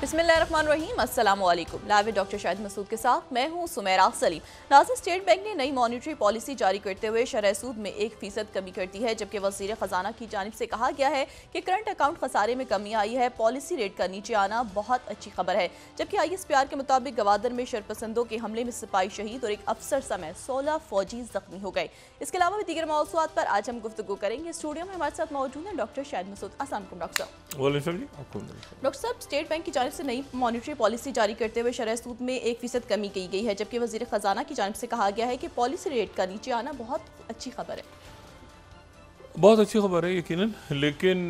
बिस्मिल्लाहिर्रहमानिर्रहीम, अस्सलामु अलैकुम। लाइव डॉक्टर शाहिद मसूद के साथ मैं हूं सुमेरा सलीम। नाज़रीन, स्टेट बैंक ने नई मॉनिटरी पॉलिसी जारी करते हुए शरह सूद में 1% कमी कर दी है, जबकि वज़ीर ख़जाना की जानिब से कहा गया है कि करंट अकाउंट खसारे में कमी आई है। पॉलिसी रेट का नीचे आना बहुत अच्छी खबर है। जबकि ISPR के मुताबिक गवादर में शरपसंदों के हमले में सिपाही शहीद और एक अफसर समेत 16 फौजी जख्मी हो गए। इसके अलावा भी दीगर मौज़ूआत पर आज हम गुफ्तगू करेंगे। स्टूडियो में हमारे साथ मौजूद हैं डॉक्टर शाहिद मसूद। अस्सलाम वालेकुम डॉक्टर साहब। डॉक्टर साहब, स्टेट बैंक की जानिब से नई मॉनिटरी पॉलिसी जारी करते हुए शरह सूद में 1% कमी की गई है, जबकि वज़ीर ख़जाना की जानिब से कहा गया है कि पॉलिसी रेट का नीचे आना बहुत अच्छी खबर है। बहुत अच्छी खबर है यकीनन, लेकिन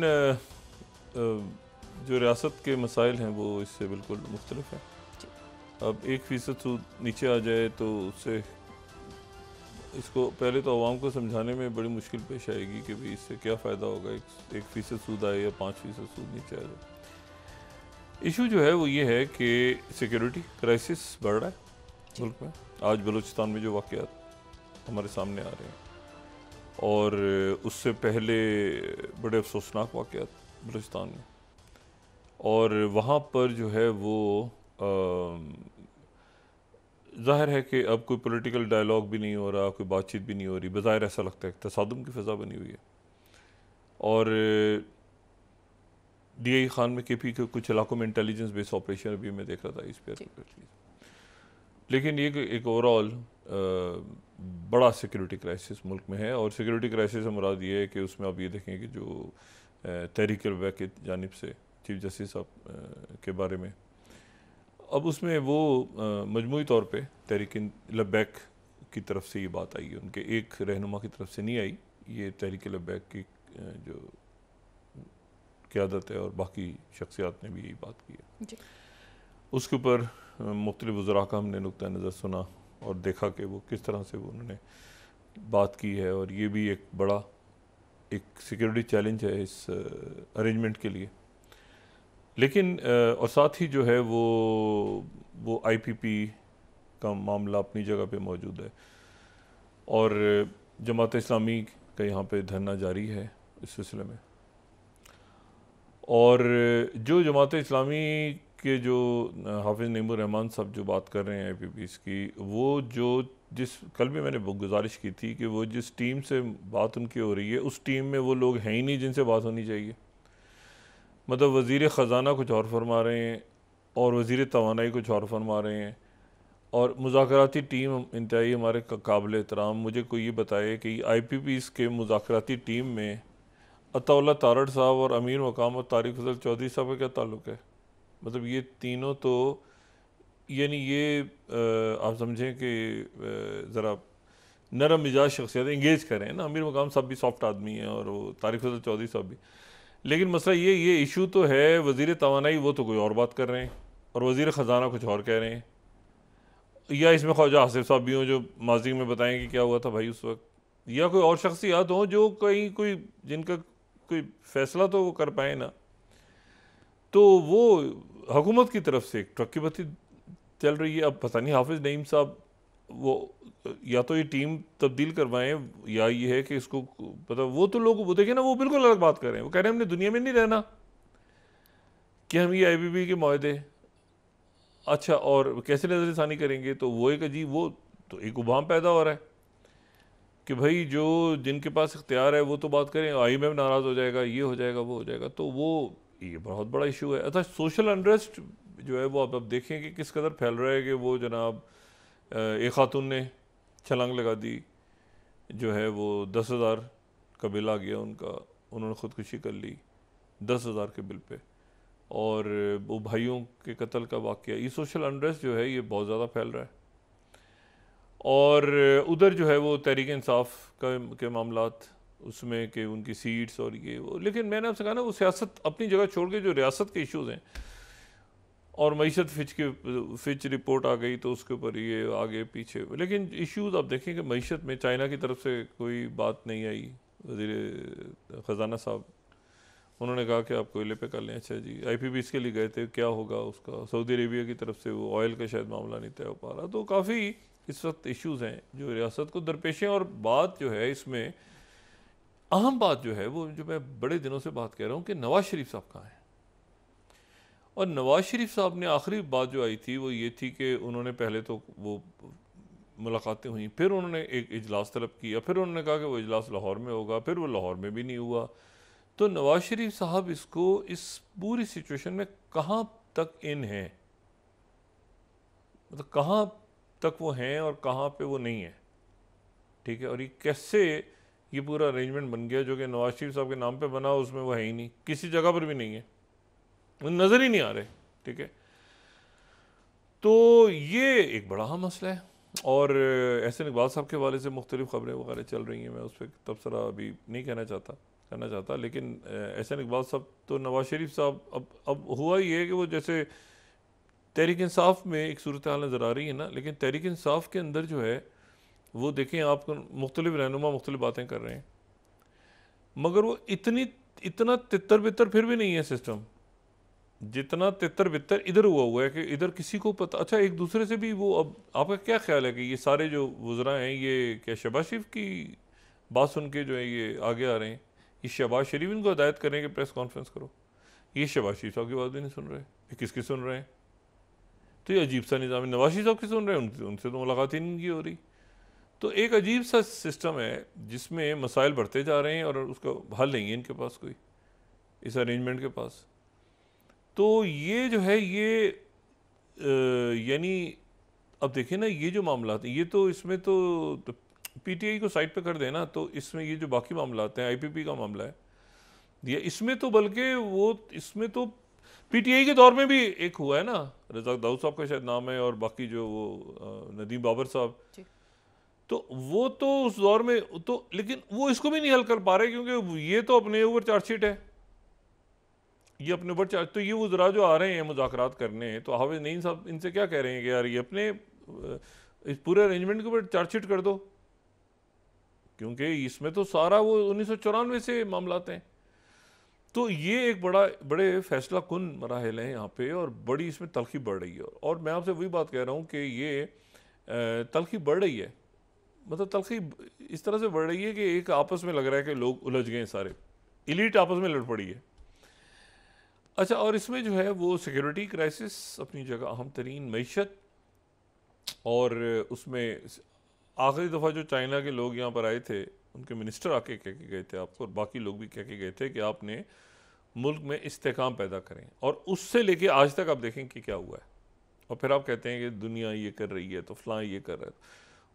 जो रियासत के मसाइल हैं वो इससे बिल्कुल मुख्तलिफ है। अब 1% सूद नीचे आ जाए तो उससे इसको पहले तो आवाम को समझाने में बड़ी मुश्किल पेश आएगी कि भाई इससे क्या फ़ायदा होगा, 1% सूद आए या 5% सूद नीचे आ जाए। इशू जो है वो ये है कि सिक्योरिटी क्राइसिस बढ़ रहा है मुल्क में। आज बलूचिस्तान में जो वाक़यात हमारे सामने आ रहे हैं और उससे पहले बड़े अफसोसनाक वाक़यात बलूचिस्तान में, और वहाँ पर जो है वो ज़ाहिर है कि अब कोई पॉलिटिकल डायलॉग भी नहीं हो रहा, कोई बातचीत भी नहीं हो रही। बज़ाहिर ऐसा लगता है तसादुम की फ़ज़ा बनी हुई है। और DI खान में KP के कुछ इलाकों में इंटेलिजेंस बेस्ड ऑपरेशन अभी मैं देख रहा था इस पर। लेकिन ये एक ओवरऑल बड़ा सिक्योरिटी क्राइसिस मुल्क में है। और सिक्योरिटी क्राइसिस से मुराद ये है कि उसमें आप ये देखें कि जो तहरीक लब्बैक की जानिब से चीफ जस्टिस साहब के बारे में, अब उसमें वो मजमूई तौर पे तहरीक लब्बैक की तरफ से ये बात आई है, उनके एक रहनुमा की तरफ से नहीं आई। ये तहरीक लब्बैक की जो क़यादत है और बाकी शख्सियात ने भी यही बात की है। उसके ऊपर मुख्तलिफ वज़रा का हमने नुक्ता नज़र सुना और देखा कि वो किस तरह से वो उन्होंने बात की है। और ये भी एक बड़ा सिक्योरिटी चैलेंज है इस अरेंजमेंट के लिए। लेकिन और साथ ही जो है वो IPP का मामला अपनी जगह पे मौजूद है और जमात इस्लामी का यहाँ पे धरना जारी है इस सिलसिले में। और जो जमात इस्लामी के जो हाफिज़ नईमुर रहमान साहब जो बात कर रहे हैं IPPs की, वो जिस कल भी मैंने गुजारिश की थी कि वो जिस टीम से बात उनकी हो रही है उस टीम में वो लोग हैं ही नहीं जिनसे बात होनी चाहिए। मतलब वज़ीर ख़जाना कुछ और फरमा रहे हैं और वज़ीर तवानाई कुछ और फरमा रहे हैं, और मुज़ाकराती टीम इंतहाई हमारे काबिल एहतराम। मुझे कोई ये बताए कि IPPs के मुज़ाकराती टीम में अताउल्ला तारड़ साहब और अमीर मकाम और तारिक फजल चौधरी साहब का क्या ताल्लुक़ है? मतलब ये तीनों तो यानी ये आप समझें कि ज़रा नरम मिजाज शख्सियत इंगेज करें ना। अमीर मकाम साहब भी सॉफ्ट आदमी हैं और वो तारिक फजल चौधरी साहब भी। लेकिन मसला ये इशू तो है वज़ीर तवानाई, वो तो कोई और बात कर रहे हैं और वज़ीर ख़जाना कुछ और कह रहे हैं। या इसमें ख्वाजा आसिफ साहब भी हों जो माजी में बताएं कि क्या हुआ था भाई उस वक्त, या कोई और शख्सियात हों जो कोई जिनका कोई फ़ैसला तो वो कर पाए ना। तो वो हुकूमत की तरफ से एक ट्रक्कीबत्ती चल रही है। अब पता नहीं हाफिज़ नईम साहब वो या तो ये टीम तब्दील करवाएं या ये है कि इसको पता, वो तो लोग वो देखें ना, वो बिल्कुल अलग बात कर रहे हैं। वो कह रहे हैं हमने दुनिया में नहीं रहना कि हम ये IPP के मुआहदे, अच्छा और कैसे नज़रसानी करेंगे। तो वो एक अजीब, वो तो एक उबाम पैदा हो रहा है कि भाई जो जिनके पास इख्तियार है वो तो बात करें, IMF नाराज़ हो जाएगा, ये हो जाएगा, वो हो जाएगा। तो वो ये बहुत बड़ा इशू है। अच्छा, सोशल अनरेस्ट जो है वो अब देखें कि किस कदर फैल रहा है कि वो जनाब एक खातून ने छलांग लगा दी, जो है वो 10,000 का बिल आ गया उनका, उन्होंने ख़ुदकुशी कर ली 10,000 के बिल पे। और वो भाइयों के कत्ल का वाक़या, ये सोशल अनरेस्ट जो है ये बहुत ज़्यादा फैल रहा है। और उधर जो है वो तहरीक इंसाफ के मामलात, उसमें कि उनकी सीट्स और ये वो। लेकिन मैंने आपसे कहा ना, वो सियासत अपनी जगह छोड़ के जो रियासत के इश्यूज़ हैं, और मईशत फिच रिपोर्ट आ गई तो उसके ऊपर ये आगे पीछे। लेकिन इश्यूज़ आप देखें कि मईशत में चाइना की तरफ से कोई बात नहीं आई। वज़ीर ख़जाना साहब उन्होंने कहा कि आप कोयले पे कर लें। अच्छा जी, IPPs के लिए गए थे, क्या होगा उसका? सऊदी अरेबिया की तरफ से वो ऑयल का शायद मामला नहीं तय हो पा रहा। तो काफ़ी इस वक्त इश्यूज़ हैं जो रियासत को दरपेश हैं। और बात जो है इसमें अहम बात जो है वो, जो मैं बड़े दिनों से बात कह रहा हूँ कि नवाज़ शरीफ साहब कहाँ हैं। और नवाज शरीफ साहब ने आखिरी बात जो आई थी वो ये थी कि उन्होंने पहले तो वो मुलाकातें हुई, फिर उन्होंने एक इजलास तलब किया, फिर उन्होंने कहा कि वो इजलास लाहौर में होगा, फिर वो लाहौर में भी नहीं हुआ। तो नवाज शरीफ साहब इसको इस पूरी सिचुएशन में कहाँ तक इन हैं, मतलब कहाँ तक वो हैं और कहाँ पे वो नहीं है, ठीक है। और ये कैसे ये पूरा अरेंजमेंट बन गया जो कि नवाज शरीफ साहब के नाम पे बना, उसमें वो है ही नहीं, किसी जगह पर भी नहीं है, नज़र ही नहीं आ रहे, ठीक है। तो ये एक बड़ा अहम मसला है। और एहसन इकबाल साहब के हवाले से मुख्तलिफ खबरें वगैरह चल रही हैं, मैं उस पर तबसरा अभी नहीं करना चाहता, लेकिन एहसन इकबाल साहब तो नवाज शरीफ साहब अब हुआ ही है कि वो जैसे तहरीक इंसाफ में एक सूरत हाल नज़र आ रही है ना, लेकिन तहरीक इंसाफ के अंदर जो है वो देखें आप, मुख्तलिफ रहनुमा मुख्तलिफ बातें कर रहे हैं, मगर वो इतना तितर बितर फिर भी नहीं है सिस्टम जितना तितर बितर इधर हुआ है कि इधर किसी को पता। अच्छा, एक दूसरे से भी वो, अब आपका क्या ख्याल है कि ये सारे जो वज़रा हैं ये क्या शहबाज शरीफ की बात सुन के जो है ये आगे आ रहे हैं? ये शहबाज शरीफ इनको हिदायत करें कि प्रेस कॉन्फ्रेंस करो, ये शहबाज शरीफ साहब की बात भी नहीं सुन रहे, ये किसकी सुन रहे हैं? तो ये अजीब सा निज़ाम, नवाज शरीफ साहब की सुन रहे हैं, उनसे तो मुलाकात ही नहीं की हो रही। तो एक अजीब सा सिस्टम है जिसमें मसाइल बढ़ते जा रहे हैं और उसका हल नहीं है इनके पास कोई, इस अरेंजमेंट के पास। तो ये जो है ये यानी अब देखिए ना, ये जो मामला हैं ये तो इसमें तो पीटीआई को साइड पे कर देना, तो इसमें ये जो बाकी मामला हैं, आईपीपी का मामला है ये, इसमें तो बल्कि वो, इसमें तो पीटीआई के दौर में भी एक हुआ है ना, रज़ाक दाऊद साहब का शायद नाम है, और बाकी जो वो नदीम बाबर साहब, तो वो तो उस दौर में तो, लेकिन वो इसको भी नहीं हल कर पा रहे क्योंकि ये तो अपने ऊपर चार्जशीट है, ये अपने ऊपर चार्ज। तो ये वज़रा जो आ रहे हैं मुज़ाकरात करने, तो हाफिज़ नईम साहब इनसे क्या कह रहे हैं कि यार ये अपने इस पूरे अरेंजमेंट के ऊपर चार्जशीट कर दो, क्योंकि इसमें तो सारा वो 1994 से मामलात हैं। तो ये एक बड़े फैसला कुन मराहिल हैं यहाँ पे, और बड़ी इसमें तलखी बढ़ रही है। और मैं आपसे वही बात कह रहा हूँ कि ये तलखी बढ़ रही है, मतलब तलखी इस तरह से बढ़ रही है कि एक आपस में लग रहा है कि लोग उलझ गए, सारे इलीट आपस में लड़ पड़ी है। अच्छा, और इसमें जो है वो सिक्योरिटी क्राइसिस अपनी जगह अहम तरीन, मईशत, और उसमें आखिरी दफ़ा जो चाइना के लोग यहाँ पर आए थे उनके मिनिस्टर आके कह के गए थे आपको, और बाकी लोग भी कह के गए थे कि आपने मुल्क में इस्तेकाम पैदा करें, और उससे लेके आज तक आप देखें कि क्या हुआ है। और फिर आप कहते हैं कि दुनिया ये कर रही है तो फलां ये कर रहा है,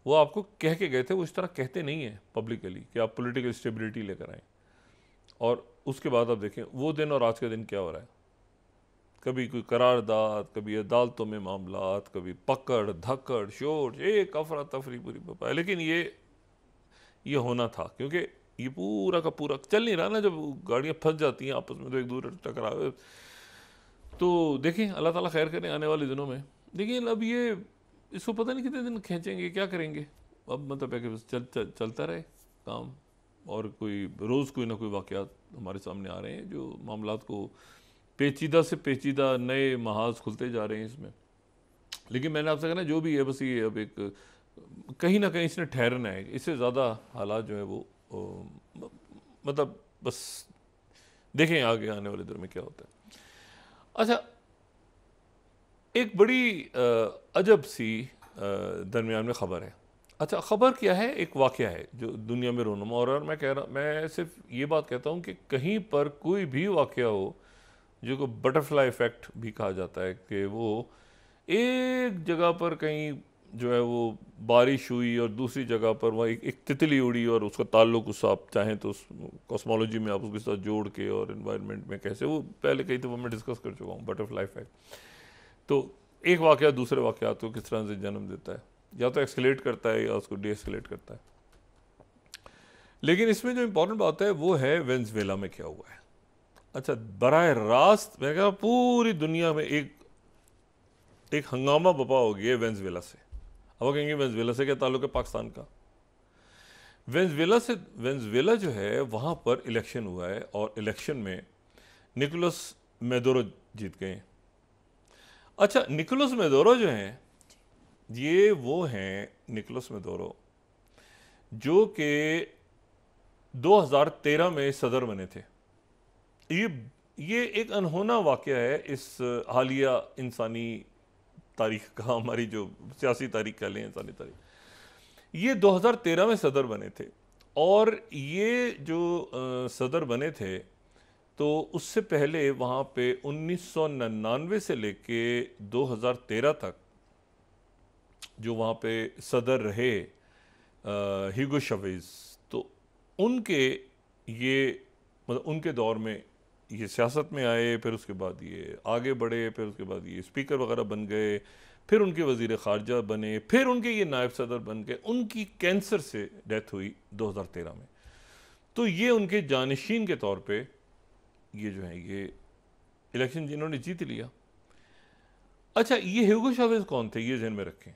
वो आपको कह के गए थे, वो इस तरह कहते नहीं हैं पब्लिकली कि आप पॉलिटिकल स्टेबिलिटी लेकर आएँ। और उसके बाद आप देखें वो दिन और आज का दिन क्या हो रहा है, कभी कोई करारदाद, कभी अदालतों में मामलात, कभी पकड़ धकड़ शोर, एक अफरा तफरी पूरी बपाया। लेकिन ये होना था क्योंकि ये पूरा का पूरा चल नहीं रहा ना, जब गाड़ियाँ फंस जाती हैं आपस में तो एक दूसरे टकरावे। तो देखें, अल्लाह ताला खैर करें आने वाले दिनों में। लेकिन अब ये इसको पता नहीं कितने दिन खींचेंगे, क्या करेंगे। अब मतलब है कि बस चलता रहे काम, और कोई रोज़ कोई ना कोई वाक़यात हमारे सामने आ रहे हैं जो मामलात को पेचीदा से पेचीदा नए महाज खुलते जा रहे हैं इसमें। लेकिन मैंने आपसे कहा ना, जो भी है बस ये अब एक कहीं ना कहीं इसने ठहरना है, इससे ज़्यादा हालात जो है वो मतलब बस देखें आगे आने वाले दिनों में क्या होता है। अच्छा, एक बड़ी अजब सी दरमियान में ख़बर है। अच्छा, ख़बर क्या है, एक वाक़या है जो दुनिया में रोनुमा हो रहा है। और मैं सिर्फ ये बात कहता हूँ कि कहीं पर कोई भी वाक़या हो जो को बटरफ्लाई इफ़ेक्ट भी कहा जाता है, कि वो एक जगह पर कहीं जो है वो बारिश हुई और दूसरी जगह पर वहाँ एक तितली उड़ी, और उसका ताल्लुक उस आप चाहें तो उस कॉस्मोलॉजी में आप उसके साथ जोड़ के, और इन्वायरमेंट में कैसे, वो पहले कई दफ़ा मैं डिस्कस कर चुका हूँ बटरफ्लाई इफ़ेक्ट। तो एक वाक़या दूसरे वाक़यात को किस तरह से जन्म देता है, या तो एक्सकलेट करता है या उसको डीएस्केलेट करता है। लेकिन इसमें जो इम्पोर्टेंट बात है वो है वेनेज़ुएला में क्या हुआ है। अच्छा, बराह रास्त मैं कहा पूरी दुनिया में एक हंगामा बपा हो गया वेनेज़ुएला से। अब वो कहेंगे वेनेज़ुएला से क्या ताल्लुक है पाकिस्तान का। वेनेज़ुएला जो है वहाँ पर इलेक्शन हुआ है, और इलेक्शन में निकोलस मेडोरो जीत गए। अच्छा, निकोलस मेडोरो जो हैं, ये वो हैं निकोलस मेडोरो जो कि 2013 में सदर बने थे। ये एक अनहोना वाक़या है इस हालिया इंसानी तारीख़ का, हमारी जो सियासी तारीख़ कह लें, इंसानी तारीख़। ये 2013 में सदर बने थे और ये जो सदर बने थे तो उससे पहले वहाँ पे 1999 से लेके 2013 तक जो वहाँ पे सदर रहे ह्यूगो चावेज़, तो उनके ये मतलब उनके दौर में ये सियासत में आए, फिर उसके बाद ये आगे बढ़े, फिर उसके बाद ये स्पीकर वगैरह बन गए, फिर उनके वज़ीर ख़ारजा बने, फिर उनके ये नायब सदर बन गए। उनकी कैंसर से डेथ हुई 2013 में। तो ये उनके जानशीन के तौर पे ये जो है ये इलेक्शन जिन्होंने जीत लिया। अच्छा, ये ह्यूगो चावेज़ कौन थे, ये ज़हन में रखें।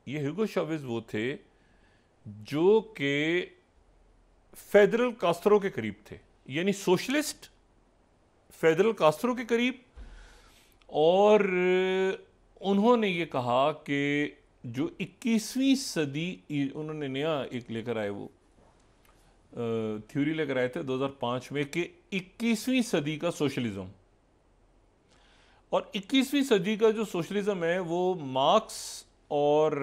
ये ह्यूगो चावेज़ वो थे जो कि फेडरल कास्त्रो के करीब थे, यानी सोशलिस्ट फेडरल कास्त्रो के करीब। और उन्होंने ये कहा कि जो 21वीं सदी, उन्होंने नया एक लेकर आए, वो थ्योरी लेकर आए थे 2005 में कि 21वीं सदी का सोशलिज्म। और 21वीं सदी का जो सोशलिज्म है वो मार्क्स और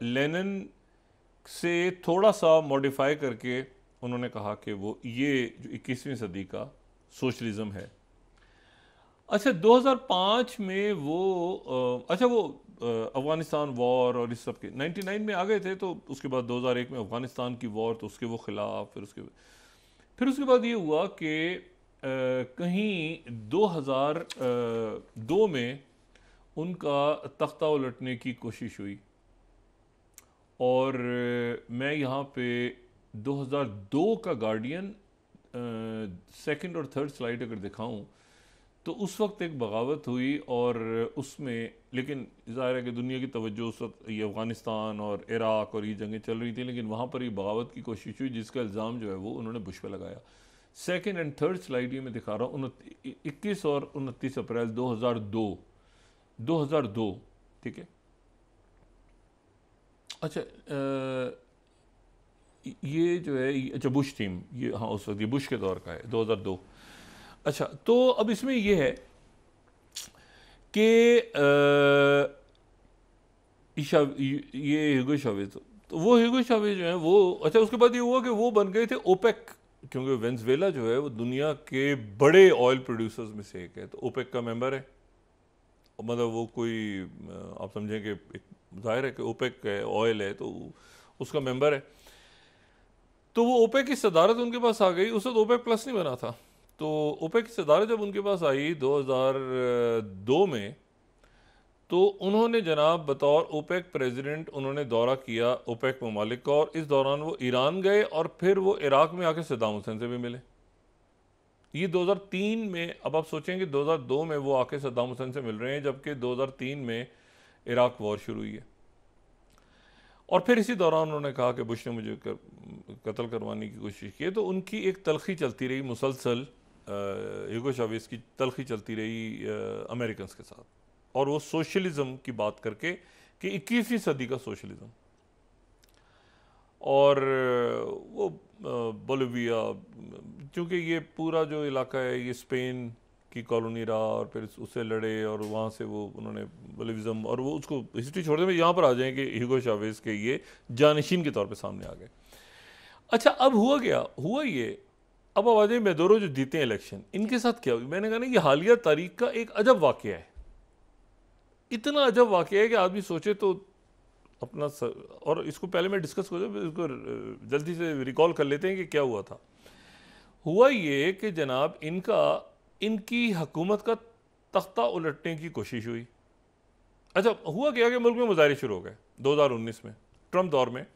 लेनिन से थोड़ा सा मॉडिफाई करके उन्होंने कहा कि वो ये जो 21वीं सदी का सोशलिज्म है। अच्छा, 2005 में वो अफ़गानिस्तान वॉर और इस सब के 99 में आ गए थे, तो उसके बाद 2001 में अफ़गानिस्तान की वॉर, तो उसके वो खिलाफ, फिर उसके बाद ये हुआ कि कहीं 2002 में उनका तख्ता उलटने की कोशिश हुई। और मैं यहाँ पे 2002 का गार्डियन सेकंड और थर्ड स्लाइड अगर दिखाऊं तो उस वक्त एक बगावत हुई, और उसमें लेकिन ज़ाहिर है कि दुनिया की तवज्जो उस वक्त ये अफ़गानिस्तान और इराक़ और ये जंगें चल रही थी, लेकिन वहाँ पर ये बगावत की कोशिश हुई जिसका इल्ज़ाम जो है वो उन्होंने बुश पे लगाया। सेकंड एंड थर्ड स्लाइड ये मैं दिखा रहा हूँ, 21 और 29 अप्रैल 2002, ठीक है। अच्छा, ये जो है, अच्छा बुश टीम, ये हाँ उस वक्त ये बुश के दौर का है, 2002। अच्छा, तो अब इसमें ये है कि ये ह्यूगो चावेज़, तो वो ह्यूगो चावेज़ जो है वो, अच्छा उसके बाद ये हुआ कि वो बन गए थे ओपेक, क्योंकि वेनेजुएला जो है वो दुनिया के बड़े ऑयल प्रोड्यूसर्स में से एक है, तो ओपेक का मेंबर है। मतलब वो कोई, आप समझें कि जाहिर है कि ओपेक है, ऑयल है, तो उसका मेंबर है। तो वो ओपेक की सदारत उनके पास आ गई। उस वक्त ओपेक प्लस नहीं बना था, तो ओपेक की सदारत जब उनके पास आई 2002 में, तो उन्होंने जनाब बतौर ओपेक प्रेसिडेंट उन्होंने दौरा किया ओपेक ममालिक का, और इस दौरान वो ईरान गए और फिर वो इराक़ में आके सद्दाम हुसैन से भी मिले। ये 2003 में, अब आप सोचेंगे 2002 में वो आके सद्दाम हुसैन से मिल रहे हैं, जबकि 2003 में इराक़ वॉर शुरू हुई है। और फिर इसी दौरान उन्होंने कहा कि बुश ने मुझे कत्ल करवाने की कोशिश की। तो उनकी एक तलखी चलती रही मुसलसल, ह्यूगो चावेज़ की तलखी चलती रही अमेरिकन के साथ, और वो सोशलिज्म की बात करके कि 21वीं सदी का सोशलिज्म। और वो बोलिविया, चूँकि ये पूरा जो इलाका है ये स्पेन की कॉलोनी रहा, और फिर उससे लड़े, और वहाँ से वो उन्होंने बोलिविज़म, और वो उसको हिस्ट्री छोड़ दें, यहाँ पर आ जाएँ कि ह्यूगो चावेज़ के ये जानशीन के तौर पे सामने आ गए। अच्छा, अब हुआ ये, अब आ जाए मेदोरो जो जीते हैं इलेक्शन, इनके साथ क्या हुई। मैंने कहा ना, ये हालिया तारीख का एक अजब वाक़या है, इतना अजब वाक़या है कि आदमी सोचे तो अपना और इसको पहले मैं डिस्कस कर दूँ, इसको जल्दी से रिकॉल कर लेते हैं कि क्या हुआ था। हुआ ये कि जनाब इनकी हुकूमत का तख्ता उलटने की कोशिश हुई। अच्छा, हुआ क्या कि मुल्क में मुजाहरे शुरू हो गए 2019 में, ट्रम्प दौर में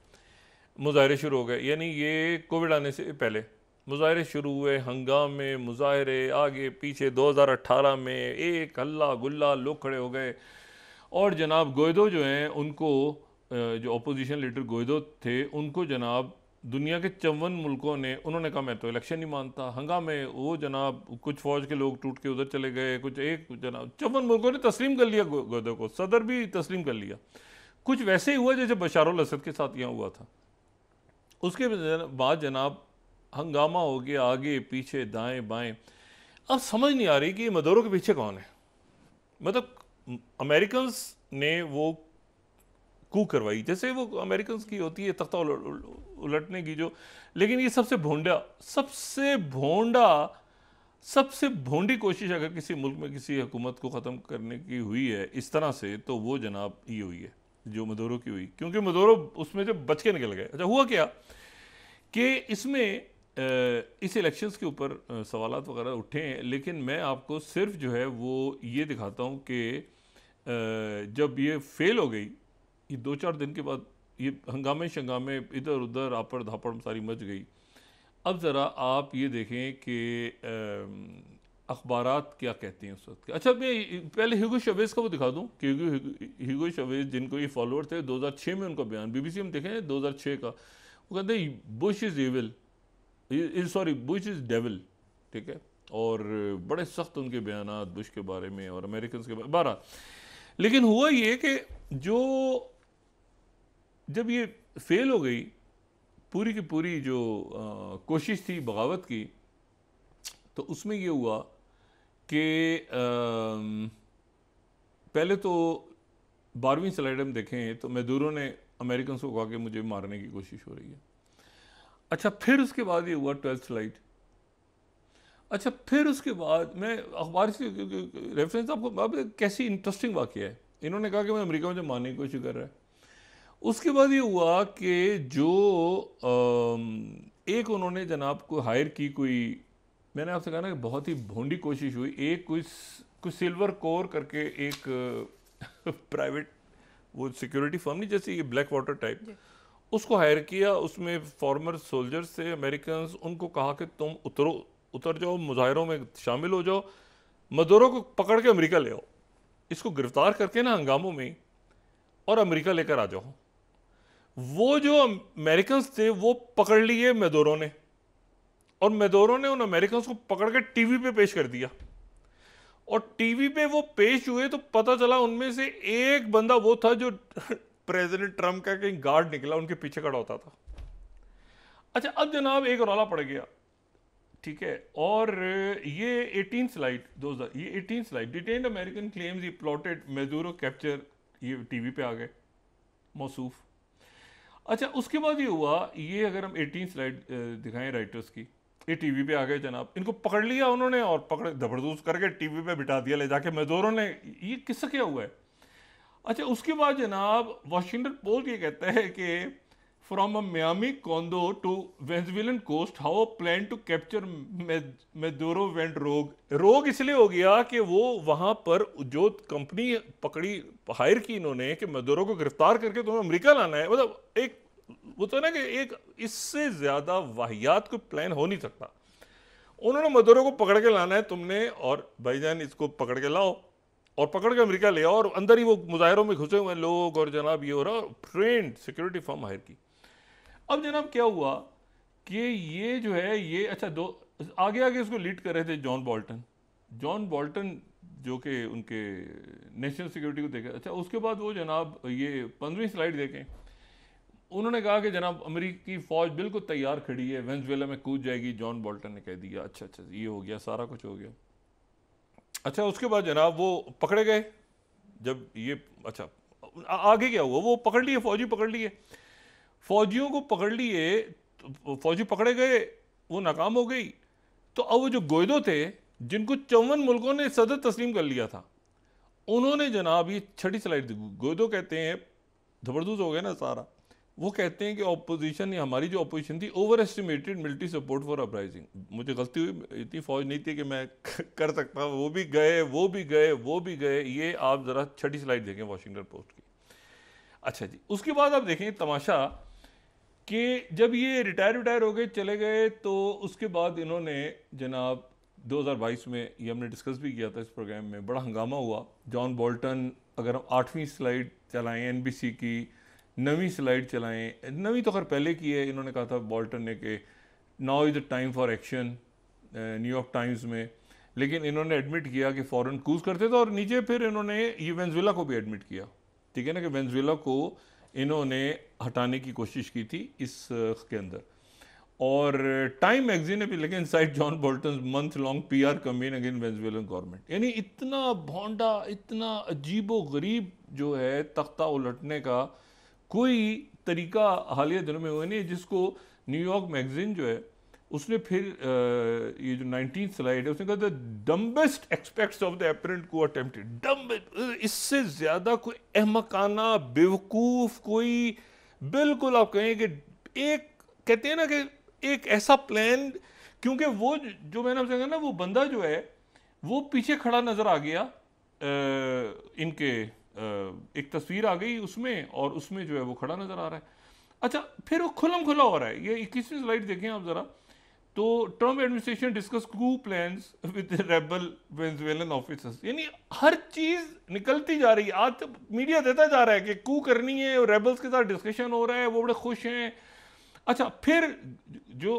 मुजाहरे शुरू हो गए, यानी ये कोविड आने से पहले मुजाहरे शुरू हुए, हंगामे, मुजाहरे आगे पीछे। 2018 में एक हल्ला गुल्ला, लोग खड़े हो गए, और जनाब गोइदो जो हैं उनको, जो अपोजिशन लीडर गोइदो थे, उनको जनाब दुनिया के 54 मुल्कों ने, उन्होंने कहा मैं तो इलेक्शन नहीं मानता। हंगामे, वो जनाब कुछ फ़ौज के लोग टूट के उधर चले गए, कुछ एक जनाब 54 मुल्कों ने तस्लीम कर लिया गोइदो को, सदर भी तस्लीम कर लिया। कुछ वैसे ही हुआ जैसे बशार अल असद के साथ यहाँ हुआ था। उसके बाद जनाब हंगामा हो गया, आगे पीछे दाएं बाएं। अब समझ नहीं आ रही कि मदोरो के पीछे कौन है। मतलब अमेरिकन्स ने वो कू करवाई, जैसे वो अमेरिकन्स की होती है तख्ता उलटने की जो, लेकिन ये सबसे भोंडी कोशिश अगर किसी मुल्क में किसी हुकूमत को ख़त्म करने की हुई है इस तरह से, तो वो जनाब ये हुई है जो मदोरो की हुई, क्योंकि मदोरो उसमें जब बच के निकल गए। अच्छा हुआ क्या कि इसमें इस इलेक्शंस के ऊपर सवालात वगैरह उठे हैं, लेकिन मैं आपको सिर्फ जो है वो ये दिखाता हूँ कि जब ये फेल हो गई, ये 2-4 दिन के बाद ये हंगामे शंगामे इधर उधर आपड़ धापड़ सारी मच गई। अब ज़रा आप ये देखें कि अखबारात क्या कहते हैं उस वक्त के। अच्छा मैं पहले ह्यूगो चैवेज़ का वो दिखा दूं कि ह्यूगो चैवेज़ जिनको ये फॉलोअर थे, 2006 में उनका बयान बीबीसी में देखें 2006 का, वो कहते हैं Bush is evil, sorry Bush is devil, ठीक है, और बड़े सख्त उनके बयानात बुश के बारे में और अमेरिकन के बारे। लेकिन हुआ ये कि जो जब ये फेल हो गई पूरी की पूरी जो कोशिश थी बगावत की, तो उसमें ये हुआ कि पहले तो 12वीं स्लाइड हम देखें तो मदुरो ने अमेरिकन को कहा कि मुझे मारने की कोशिश हो रही है। अच्छा फिर उसके बाद ये हुआ 12th स्लाइड। अच्छा फिर उसके बाद मैं अखबार से रेफरेंस आपको, कैसी इंटरेस्टिंग वाक़या है। इन्होंने कहा कि मैं अमेरिका में जो मारने की कोशिश कर रहा है। उसके बाद ये हुआ कि जो एक उन्होंने जनाब को हायर की, कोई मैंने आपसे कहा ना कि बहुत ही भोंडी कोशिश हुई, एक कोई सिल्वर कोर करके एक प्राइवेट वो सिक्योरिटी फर्म नहीं जैसे ये ब्लैक वाटर टाइप, उसको हायर किया। उसमें फॉर्मर सोल्जर्स थे अमेरिकन, उनको कहा कि तुम उतर जाओ, मुजाहिरों में शामिल हो जाओ, मदोरो को पकड़ के अमेरिका ले आओ, इसको गिरफ्तार करके ना हंगामों में और अमेरिका लेकर आ जाओ। वो जो अमेरिकन थे वो पकड़ लिए मदोरो ने, और मदोरो ने उन अमेरिकन को पकड़ के टीवी पे पेश कर दिया। और टीवी पे वो पेश हुए तो पता चला उनमें से एक बंदा वो था जो प्रेसिडेंट ट्रम्प का कहीं गार्ड निकला उनके पीछे खड़ा होता था। अच्छा अब जनाब एक रौला पड़ गया, ठीक है, और ये 18 स्लाइड 2000, ये 18 स्लाइड डिटेन्ड अमेरिकन क्लेम्स ही प्लॉटेड मदुरो कैप्चर, ये टीवी पे आ गए मौसूफ। अच्छा उसके बाद ये हुआ, ये अगर हम 18 स्लाइड दिखाएं राइटर्स की, ये टीवी पे आ गए जनाब, इनको पकड़ लिया उन्होंने और पकड़ जबरदस्त करके टीवी पे बिठा दिया ले जाके मदुरो ने। ये किस्सा क्या हुआ है। अच्छा उसके बाद जनाब वाशिंगटन पोस्ट ये कहता है कि from a Miami condo to Venezuelan coast how plan to capture Maduro went rogue इसलिए हो गया कि वो वहां पर जो कंपनी पकड़ी हायर की इन्होंने कि मदुरो को गिरफ्तार करके तुम्हें अमेरिका लाना है, मतलब एक वो तो ना कि एक इससे ज्यादा वाहियात कोई प्लान हो नहीं सकता। उन्होंने मदुरो को पकड़ के लाना है तुमने, और भाईजान इसको पकड़ के लाओ और पकड़ के अमेरिका ले आओ, और अंदर ही वो मुजाहिरों में घुसे हुए लोग और जनाब ये हो रहा, ट्रेंड सिक्योरिटी फर्म हायर की। अब जनाब क्या हुआ कि ये जो है ये, अच्छा दो आगे आगे इसको लीड कर रहे थे जॉन बोल्टन जो कि उनके नेशनल सिक्योरिटी को देखे। अच्छा उसके बाद वो जनाब ये 15वीं स्लाइड देखें, उन्होंने कहा कि जनाब अमेरिकी फौज बिल्कुल तैयार खड़ी है, वेनेजुएला में कूद जाएगी, जॉन बोल्टन ने कह दिया। अच्छा ये हो गया, सारा कुछ हो गया। अच्छा उसके बाद जनाब वो पकड़े गए जब ये, अच्छा आगे क्या हुआ, वो पकड़ लिए, फौजी पकड़ लिए, फौजियों को पकड़ लिए, फौजी पकड़े गए, वो नाकाम हो गई। तो अब वो जो गोयदो थे जिनको 54 मुल्कों ने सदर तस्लीम कर लिया था, उन्होंने जनाब ये 6ठी स्लाइड, गोयदो कहते हैं जबरदस्त हो गया ना सारा, वो कहते हैं कि ऑपोजिशन, हमारी जो अपोजिशन थी, over estimated military support for uprising. मुझे गलती हुई, इतनी फौज नहीं थी कि मैं कर सकता, वो भी गए। ये आप ज़रा 6ठी स्लाइड देखें वाशिंगटन पोस्ट की। अच्छा जी उसके बाद आप देखें तमाशा कि जब ये रिटायर हो गए चले गए, तो उसके बाद इन्होंने जनाब 2022 में, ये हमने डिस्कस भी किया था इस प्रोग्राम में, बड़ा हंगामा हुआ। जॉन बोल्टन, अगर हम 8वीं स्लाइड चलाएं एनबीसी की, 9वीं स्लाइड चलाएं, 9वीं तो खैर पहले की है, इन्होंने कहा था बोल्टन ने कि now is the time for action, New York times में, लेकिन इन्होंने एडमिट किया कि फॉरेन कूज करते थे, और नीचे फिर इन्होंने ये वेनेजुएला को भी एडमिट किया, ठीक है ना, कि वेनेजुएला को इन्होंने हटाने की कोशिश की थी इस के अंदर। और टाइम मैगजीन ने भी लिखा inside John Bolton month long PR campaign against Venezuelan government. यानी इतना भोंडा, इतना अजीबो गरीब जो है तख्ता उलटने का कोई तरीका हालिया दिनों में हुआ नहीं, जिसको न्यूयॉर्क मैगजीन जो है उसने फिर ये जो 19th स्लाइड है उसने कहा the dumbest aspects of the apparent को अटेम्प्टेड। डम्ब, इससे ज्यादा कोई अहमकाना बेवकूफ कोई, बिल्कुल आप कहें कि एक, कहते हैं ना कि एक ऐसा प्लान, क्योंकि वो जो मैंने आपसे कहा ना, वो बंदा जो है वो पीछे खड़ा नजर आ गया इनके, एक तस्वीर आ गई उसमें, और उसमें जो है वो खड़ा नजर आ रहा है। अच्छा, फिर वो खुलम खुला हो रहा है। ये 21वीं स्लाइड देखें आप जरा, तो Trump administration discuss coup plans with rebel Venezuelan officers. यानी हर चीज निकलती जा रही है। आज तो मीडिया देता जा रहा है कि कू करनी है और रेबल्स के साथ डिस्कशन हो रहा है, वो बड़े खुश हैं। अच्छा, फिर जो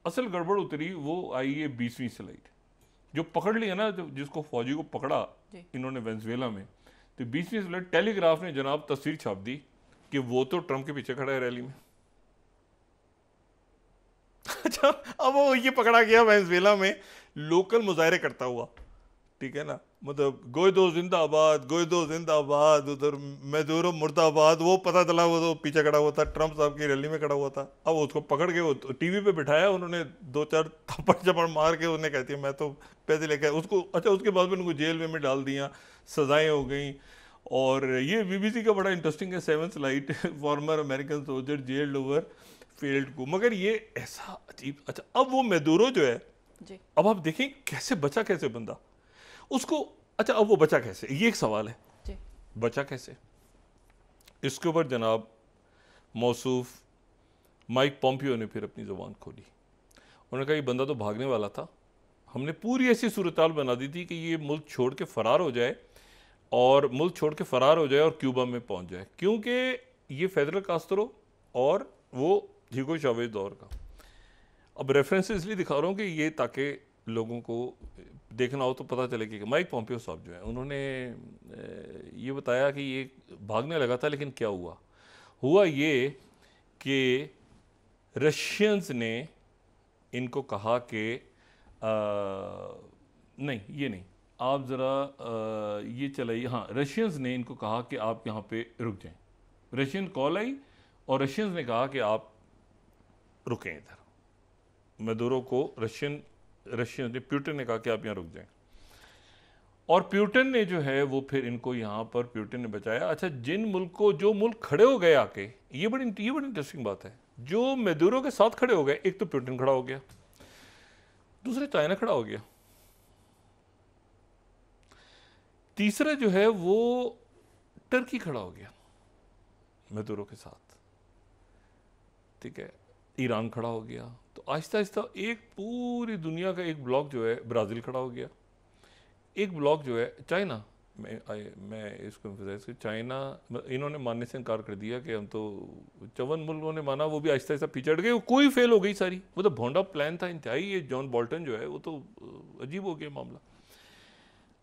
असल गड़बड़ उतरी वो आई है 20वीं स्लाइड, जो पकड़ लिया ना, जो जिसको फौजी को पकड़ा इन्होंने वेनेजुएला में, तो 20वीं स्लाइड टेलीग्राफ ने जनाब तस्वीर छाप दी कि वो तो ट्रम्प के पीछे खड़ा है रैली में। अच्छा, अब वो ये पकड़ा गया वेनेजुएला में लोकल मुजाहरे करता हुआ, ठीक है ना, मतलब गोइदो जिंदाबाद, गोइदो जिंदाबाद, उधर मैदुरो मुर्दाबाद। वो पता चला वो तो पीछे खड़ा हुआ था, ट्रम्प साहब की रैली में खड़ा हुआ था। अब उसको पकड़ के वो टीवी पे बिठाया उन्होंने, 2-4 थप्पड़ चप्पड़ मार के उन्हें कहती है मैं तो पैसे लेकर उसको। अच्छा, उसके बाद में उनको जेल में डाल दिया, सजाएं हो गई। और ये बीबीसी का बड़ा इंटरेस्टिंग है, 7th slide, farmer American soldier gelled over field को। मगर ये ऐसा अजीब। अच्छा, अब वो मैदुरो जो है जी, अब आप देखें कैसे बचा, कैसे बंदा उसको। अच्छा, अब वो बचा कैसे, ये एक सवाल है जी। बचा कैसे, इसके ऊपर जनाब मौसूफ माइक पॉम्पियो ने फिर अपनी ज़ुबान खोली। उन्होंने कहा ये बंदा तो भागने वाला था, हमने पूरी ऐसी सूरत बना दी थी कि ये मुल्क छोड़ के फ़रार हो जाए, और मुल्क छोड़ के फ़रार हो जाए और क्यूबा में पहुंच जाए, क्योंकि ये फेडरल कास्त्रो और वो ह्यूगो चावेज दौर का। अब रेफरेंस इसलिए दिखा रहा हूँ कि ये ताकि लोगों को देखना हो तो पता चले कि माइक पॉम्पियो साहब जो है उन्होंने ये बताया कि ये भागने लगा था, लेकिन क्या हुआ ये कि रशियंस ने इनको कहा कि नहीं, ये नहीं, आप ज़रा ये चलाइए। हाँ, रशियंस ने इनको कहा कि आप यहाँ पे रुक जाएं। रशियन कॉल आई और रशियंस ने कहा कि आप रुकें इधर। मैदुरो को रशियन ने, प्यूटन ने कहा कि आप यहाँ रुक जाएं, और प्यूटन ने जो है वो फिर इनको यहाँ पर प्यूटन ने बचाया। अच्छा, जिन मुल्क को, जो मुल्क खड़े हो गए आके, ये बड़ी इंटरेस्टिंग बात है, जो मैदुरो के साथ खड़े हो गए, एक तो प्यूटन खड़ा हो गया, दूसरे चाइना खड़ा हो गया, तीसरा जो है वो टर्की खड़ा हो गया मैदुरो के साथ, ठीक है, ईरान खड़ा हो गया। तो आहिस्ता आहिस्ता एक पूरी दुनिया का एक ब्लॉक जो है, ब्राज़ील खड़ा हो गया, एक ब्लॉक जो है चाइना, मैं इसको चाइना, इन्होंने मानने से इनकार कर दिया कि हम तो 54 मुल्कों ने माना, वो भी आहिस्ता आहिस्ता पिछड़ गए, कोई फेल हो गई सारी। वो तो भोंडा प्लान था इंतहाई। ये जॉन बोल्टन जो है वो तो अजीब हो गया मामला।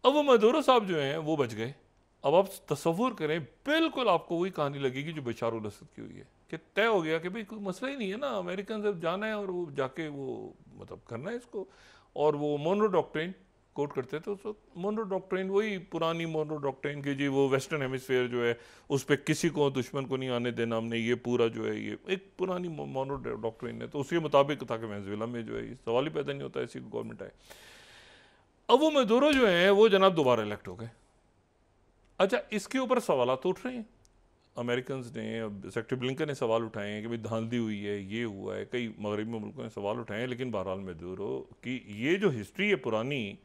अब वो मैदुरो साहब जो हैं वो बच गए। अब आप तसव्वुर करें, बिल्कुल आपको वही कहानी लगेगी जो बशार अल असद की हुई है, कि तय हो गया कि भाई कोई मसला ही नहीं है ना, अमेरिकन से जाना है और वो जाके वो मतलब करना है इसको। और वो मोनरो डॉक्ट्रिन कोट करते थे उस वक्त। मोनरो डॉक्ट्रिन, वही पुरानी मोनरो डॉक्ट्रिन की जी, वो वेस्टर्न हेमिस्फेयर जो है उस पर किसी को, दुश्मन को नहीं आने देना हमने, ये पूरा जो है ये एक पुरानी मोनरो डॉक्ट्रिन है। तो उसके मुताबिक था कि वेनेजुएला में जो है ये सवाल ही पैदा नहीं होता ऐसी गवर्नमेंट आए। अब वो मैदुरो जो है वो जनाब दोबारा इलेक्ट हो गए। अच्छा, इसके ऊपर सवाल तो उठ रहे हैं, अमेरिकन ने, सेक्रेटरी ब्लिंकन ने सवाल उठाए हैं कि भाई धांधली हुई है, ये हुआ है, कई मगरबी मुल्कों ने सवाल उठाए हैं। लेकिन बहरहाल मैदुरो की ये जो हिस्ट्री है पुरानी,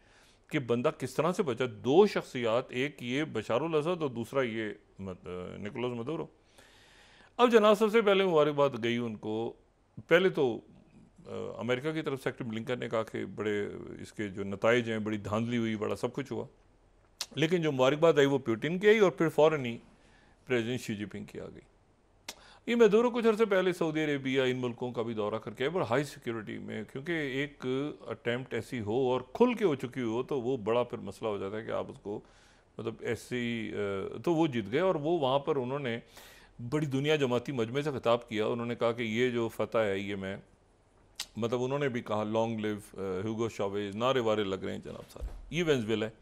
कि बंदा किस तरह से बचा, दो शख्सियात, एक ये बशार अल असद और दूसरा ये निकोलस मैदुरो। अब जनाब सबसे पहले मुबारकबाद गई उनको। पहले तो अमेरिका की तरफ सेक्रेटरी ब्लिंकन ने कहा कि बड़े इसके जो नताइज हैं, बड़ी धांधली हुई, बड़ा सब कुछ हुआ। लेकिन जो मुबारकबाद आई वो प्यूटिन की आई, और फिर फ़ौरन ही प्रेसिडेंट शी जिनपिंग की आ गई। ये मैदुरो कुछ अर्से पहले सऊदी अरेबिया, इन मुल्कों का भी दौरा करके आए, बड़ा हाई सिक्योरिटी में, क्योंकि एक अटैम्प्ट ऐसी हो और खुल के हो चुकी हो तो वो बड़ा फिर मसला हो जाता है कि आप उसको मतलब ऐसी, तो वो जीत गए। और वो वहाँ पर उन्होंने बड़ी दुनिया जमाती मजमे से खिताब किया। उन्होंने कहा कि ये जो फतह है ये मैं मतलब उन्होंने भी कहा लॉन्ग लिव ह्यूगो चावेज, नारे वारे लग रहे हैं जनाब सारे। ये वेनेजुएला है।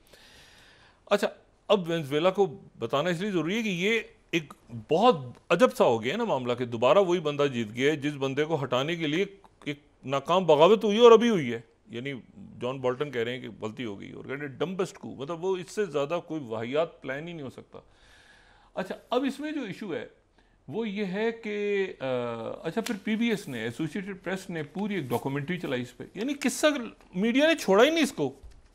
अच्छा, अब वेनेजुएला को बताना इसलिए ज़रूरी है कि ये एक बहुत अजब सा हो गया है ना मामला, कि दोबारा वही बंदा जीत गया है जिस बंदे को हटाने के लिए एक नाकाम बगावत हुई और अभी हुई है। यानी जॉन बोल्टन कह रहे हैं कि गलती हो गई और कह रहे हैं डम्बेस्ट कू, मतलब वो इससे ज़्यादा कोई वाहियात प्लान ही नहीं हो सकता। अच्छा, अब इसमें जो इशू है वो ये है कि अच्छा, फिर पीबीएस ने, एसोसिएटेड प्रेस ने पूरी एक डॉक्यूमेंट्री चलाई इस पर। यानी किस्सा मीडिया ने छोड़ा ही नहीं इसको,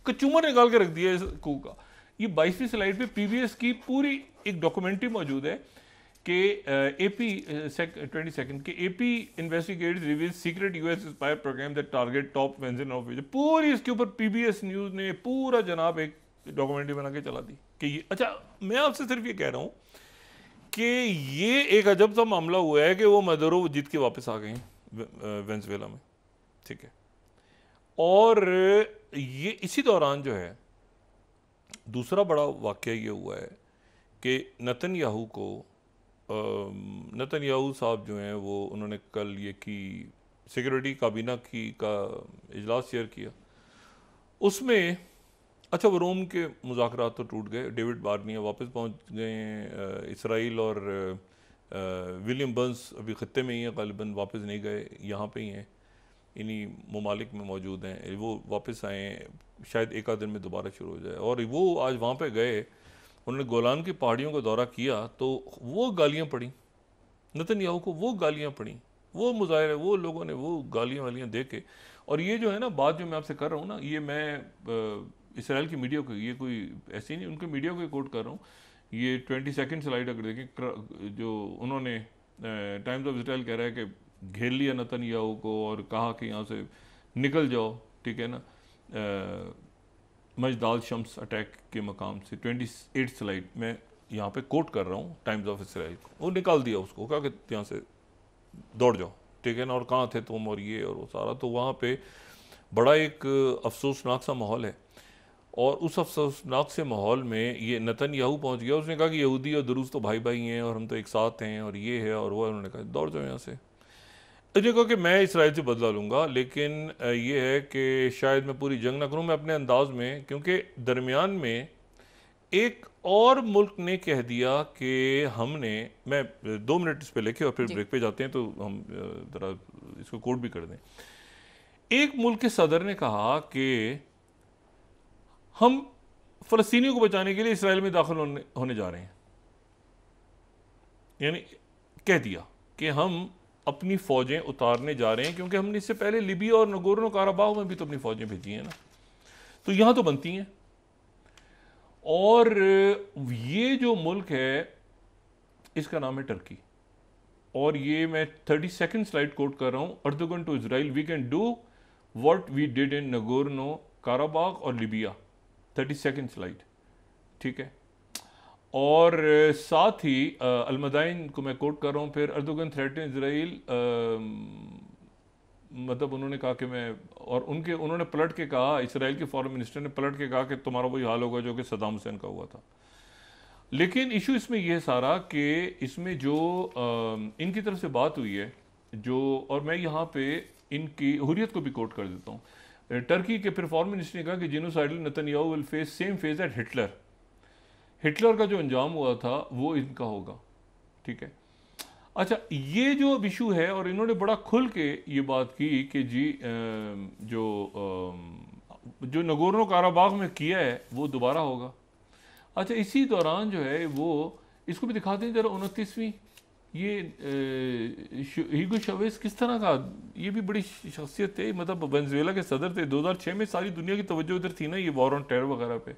कचूमर निकाल के रख दिया इस कू का। ये 22वीं स्लाइड पे पीबीएस की पूरी एक डॉक्यूमेंट्री मौजूद है कि एपी 22 के AP investigates reveal secret US spy program that target top वेंजन ऑफ, पूरी इसके ऊपर पीबीएस न्यूज़ ने पूरा जनाब एक डॉक्यूमेंट्री बना के चला दी कि ये। अच्छा, मैं आपसे सिर्फ ये कह रहा हूँ कि ये एक अजब सा मामला हुआ है कि वो मदुरो जीत के वापस आ गए हैं वेनेजुएला में, ठीक है। और ये इसी दौरान जो है दूसरा बड़ा वाक़या ये हुआ है कि नेतन्याहू को, नेतन्याहू साहब जो हैं वो उन्होंने कल ये की सिक्योरिटी काबीना का इजलास चेयर किया। उसमें अच्छा, वो रोम के मुज़ाकरात तो टूट गए, डेविड बार्निया वापस पहुंच गए हैं इसराइल, और विलियम बर्न्स अभी ख़त्ते में ही हैं, ग़ालिबन वापस नहीं गए, यहाँ पे ही हैं, इन्हीं ममालिक में मौजूद हैं। वो वापस आए हैं, शायद एक आध दिन में दोबारा शुरू हो जाए। और वो आज वहाँ पे गए, उन्होंने गोलान की पहाड़ियों का दौरा किया, तो वो गालियाँ पड़ी नेतन्याहू को, वो गालियाँ पड़ी, वो मुजाहिर, वो लोगों ने वो गालियाँ वालियाँ दे के। और ये जो है ना बात जो मैं आपसे कर रहा हूँ ना, ये मैं इसराइल की मीडिया को, ये कोई ऐसे नहीं, उनके मीडिया को कोट कर रहा हूँ। ये 22 स्लाइड अगर देखें, जो उन्होंने टाइम्स ऑफ इसराइल कह रहा है कि घेर लिया नेतन्याहू को और कहा कि यहाँ से निकल जाओ, ठीक है ना, मजदाल शम्स अटैक के मकाम से। 28 स्लाइड मैं यहाँ पे कोट कर रहा हूँ टाइम्स ऑफ इसराइल को। वो निकाल दिया उसको, कहा कि यहाँ से दौड़ जाओ, ठीक है ना, और कहाँ थे तुम, और ये और वो सारा। तो वहाँ पे बड़ा एक अफसोसनाक सा माहौल है। और उस अफसोसनाक से माहौल में ये नेतन्याहू पहुँच गया, उसने कहा कि यहूदी और दुरूस तो भाई भाई हैं और हम तो एक साथ हैं और ये है और वो है। उन्होंने कहा दौड़ जाओ यहाँ से। इसने कहा कि मैं इसराइल से बदला लूँगा, लेकिन ये है कि शायद मैं पूरी जंग ना करूँ, मैं अपने अंदाज में, क्योंकि दरमियान में एक और मुल्क ने कह दिया कि हमने, मैं 2 मिनट इस पे लेके और फिर ब्रेक पे जाते हैं, तो हम ज़रा इसको कोट भी कर दें। एक मुल्क के सदर ने कहा कि हम फ़लस्तीनियों को बचाने के लिए इसराइल में दाखिल होने जा रहे हैं। यानी कह दिया कि हम अपनी फ़ौजें उतारने जा रहे हैं, क्योंकि हमने इससे पहले लिबिया और नगोर्नो काराबाग में भी तो अपनी फ़ौजें भेजी हैं ना, तो यहाँ तो बनती हैं। और ये जो मुल्क है इसका नाम है टर्की। और ये मैं 32nd स्लाइड कोट कर रहा हूँ, Erdogan to Israel, we can do what we did in Nagorno Karabakh और लिबिया। 32nd स्लाइड, ठीक है। और साथ ही अलमदाइन को मैं कोट कर रहा हूँ, फिर अर्दोगन थ्रेटन इजराइल, मतलब उन्होंने कहा कि मैं, और उन्होंने पलट के कहा, इसराइल के फॉरेन मिनिस्टर ने पलट के कहा कि तुम्हारा वही हाल होगा जो कि सद्दाम हुसैन का हुआ था। लेकिन इशू इसमें यह सारा कि इसमें जो इनकी तरफ से बात हुई है, जो, और मैं यहाँ पे इनकी हुर्रियत को भी कोट कर देता हूँ। टर्की के फिर फॉरेन मिनिस्टर ने कहा कि genocidal Netanyahu will face same fate as Hitler. Hitler का जो अंजाम हुआ था वो इनका होगा, ठीक है। अच्छा, ये जो अब इशू है, और इन्होंने बड़ा खुल के ये बात की कि जी जो नगोर्नो काराबाग में किया है वो दोबारा होगा। अच्छा, इसी दौरान जो है वो इसको भी दिखाते हैं जरा 29वीं, ये ह्यूगो चावेज किस तरह का, ये भी बड़ी शख्सियत है, मतलब वेनेजुएला के सदर थे। 2006 में सारी दुनिया की तवज्जो इधर थी ना, ये वॉर ऑन टेरर वगैरह पे।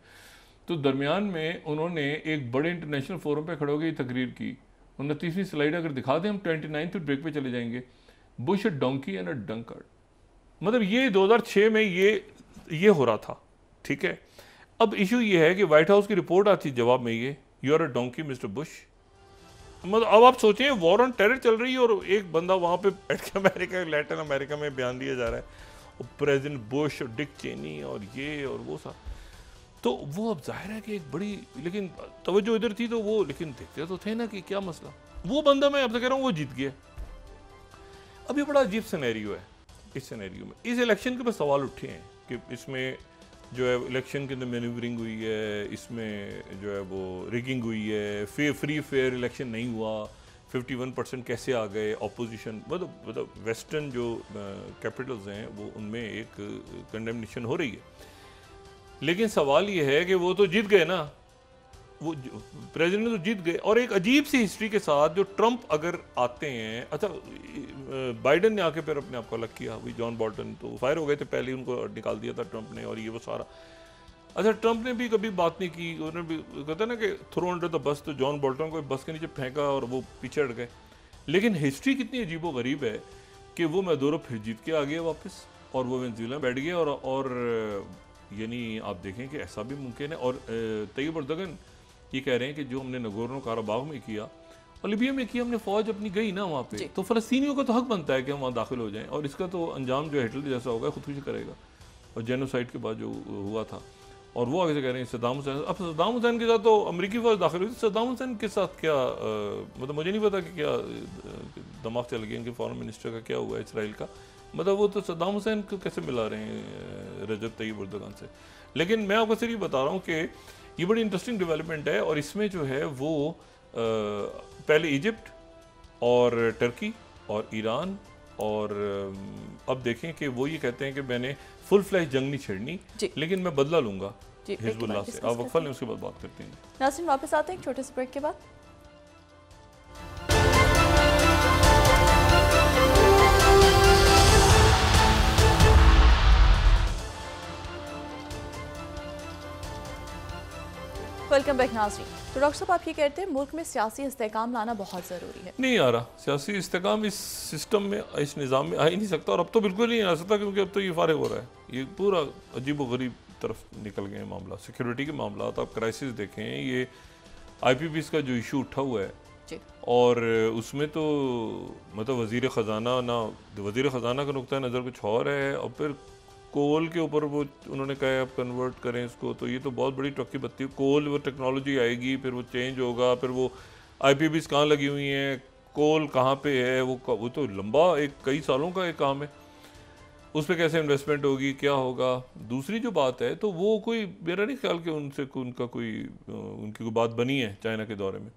तो दरमियान में उन्होंने एक बड़े इंटरनेशनल फोरम पे खड़े होकर तकरीर की। 29वीं स्लाइड अगर दिखा दें, हम 29 ब्रेक पे चले जाएंगे। Bush a donkey and a drunkard, मतलब ये 2006 में ये हो रहा था, ठीक है। अब इशू ये है कि व्हाइट हाउस की रिपोर्ट आती जवाब में, ये you are a donkey mister Bush. मतलब अब आप सोचें, वॉर ऑन टेरर चल रही है और एक बंदा वहाँ पे बैठ के अमेरिका, लैटिन अमेरिका में बयान दिया जा रहा है, और प्रेसिडेंट बुश और डिक चेनी और ये और वो सा। तो वो अब जाहिर है कि एक बड़ी, लेकिन तवज्जो इधर थी तो वो, लेकिन देखते तो थे ना कि क्या मसला। वो बंदा, मैं अब तक कह रहा हूँ, वो जीत गया। अब ये बड़ा अजीब सिनेरियो है इस सिनेरियो में। इस इलेक्शन के ऊपर सवाल उठे हैं कि इसमें जो है इलेक्शन के अंदर मैन्यूवरिंग हुई है, इसमें जो है वो रिगिंग हुई है, फ्री फेयर इलेक्शन नहीं हुआ, 51% कैसे आ गए, ऑपोजिशन मतलब वेस्टर्न जो कैपिटल्स हैं वो उनमें एक कंडेमनेशन हो रही है। लेकिन सवाल ये है कि वो तो जीत गए ना, वो प्रेसिडेंट तो जीत गए। और एक अजीब सी हिस्ट्री के साथ जो ट्रंप अगर आते हैं, अच्छा बाइडन ने आके फिर अपने आप को अलग किया, वही जॉन बोल्टन तो फायर हो गए थे, पहले ही उनको निकाल दिया था ट्रंप ने, और ये वो सारा। अच्छा ट्रंप ने भी कभी बात नहीं की, उन्होंने भी कहते ना कि थ्रो अंडर द बस, तो जॉन बोल्टन को बस के नीचे फेंका और वो पीछे हट गए। लेकिन हिस्ट्री कितनी अजीबो गरीब है कि वो मैदूरो फिर जीत के आ गया वापस, और वो वेनेजुएला में बैठ गया। और यानी आप देखें कि ऐसा भी मुमकिन है। और तैयब एर्दोगन ये कह रहे हैं कि जो हमने नगोर्नो काराबाग में किया और लिबिया में किया, हमने फौज अपनी गई ना वहाँ पे, तो फ़लस्तीनियों का तो हक बनता है कि हम वहाँ दाखिल हो जाएं, और इसका तो अंजाम जो हिटलर जैसा होगा खुदकुशी करेगा। और जेनोसाइड के बाद जो हुआ था, और वो आगे से कह रहे हैं सद्दाम हुसैन, अब सद्दाम हुसैन के साथ तो अमेरिकी फौज दाखिल हुई थी, सद्दाम हुसैन के साथ क्या मतलब मुझे नहीं पता कि क्या दिमाग चल गया इनके फॉरेन मिनिस्टर का क्या हुआ है इसराइल का, मतलब वो तो सद्दाम हुसैन को कैसे मिला रहे हैं रजब तैयब एर्दोगन से। लेकिन मैं आपको सिर्फ ये बता रहा हूँ कि ये बड़ी इंटरेस्टिंग डेवलपमेंट है। और इसमें जो है वो पहले इजिप्ट और टर्की और ईरान, और अब देखें कि वो ये कहते हैं कि मैंने फुल फ्लैश जंग नहीं छेड़नी, लेकिन मैं बदला लूंगा हिजबुल्लाह से। आप वक्फा लें, उसके बाद बात करते हैं। नाज़रीन वापस आते हैं एक छोटे से ब्रेक के बाद। वेलकम बैक नाज़रीन। तो डॉक्टर साहब आप ये कहते हैं मुल्क में सियासी इस्तेहकाम लाना बहुत ज़रूरी है। नहीं आ रहा सियासी इस्तेहकाम इस सिस्टम में, इस निज़ाम में आ ही नहीं सकता, और अब तो बिल्कुल नहीं आ सकता, क्योंकि अब तो ये फारिग हो रहा है, ये पूरा अजीब व गरीब तरफ निकल गए मामला। सिक्योरिटी के मामला आप क्राइसिस देखें, ये IPPs का जो इशू उठा हुआ है, और उसमें तो मतलब वज़ीर ख़जाना का नुक्ता नज़र कुछ और है, और फिर कोल के ऊपर वो उन्होंने कहा आप कन्वर्ट करें इसको, तो ये तो बहुत बड़ी टक्की बत्ती। कोल वो टेक्नोलॉजी आएगी, फिर वो चेंज होगा, फिर वो IPPs कहाँ लगी हुई हैं, कोल कहाँ पे है, वो तो लंबा एक कई सालों का एक काम है, उस पर कैसे इन्वेस्टमेंट होगी, क्या होगा। दूसरी जो बात है, तो वो कोई मेरा नहीं ख्याल कि उनसे उनका कोई उनकी कोई बात बनी है चाइना के दौरे में,